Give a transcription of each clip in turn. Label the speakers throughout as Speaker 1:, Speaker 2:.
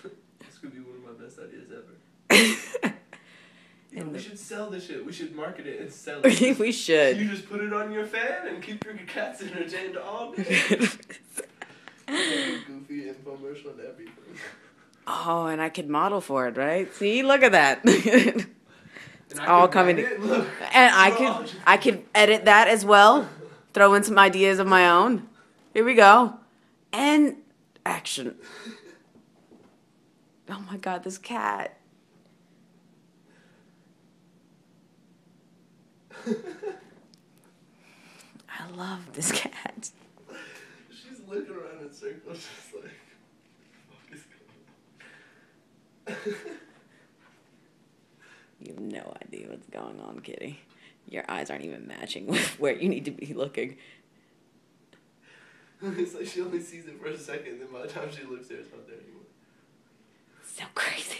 Speaker 1: This could be one of my best ideas ever. We should sell this shit. We should market it and sell it.
Speaker 2: We should.
Speaker 1: You just put it on your fan and keep your cats entertained all day. Goofy infomercial and everything.
Speaker 2: Oh, and I could model for it, right? See, look at that. It's all coming.
Speaker 1: Look,
Speaker 2: and I could edit that as well. Throw in some ideas of my own. Here we go. And action. Oh my God, this cat. I love this cat.
Speaker 1: She's looking around in circles, just like, what is going on?
Speaker 2: You have no idea what's going on, kitty. Your eyes aren't even matching with where you need to be looking.
Speaker 1: It's like she only sees it for a second, then by the time she looks there, it's not there anymore.
Speaker 2: So crazy.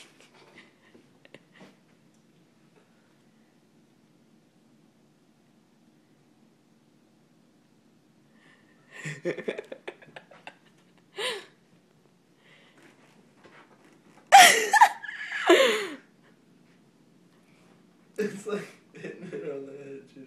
Speaker 1: It's like hitting it on the head, too.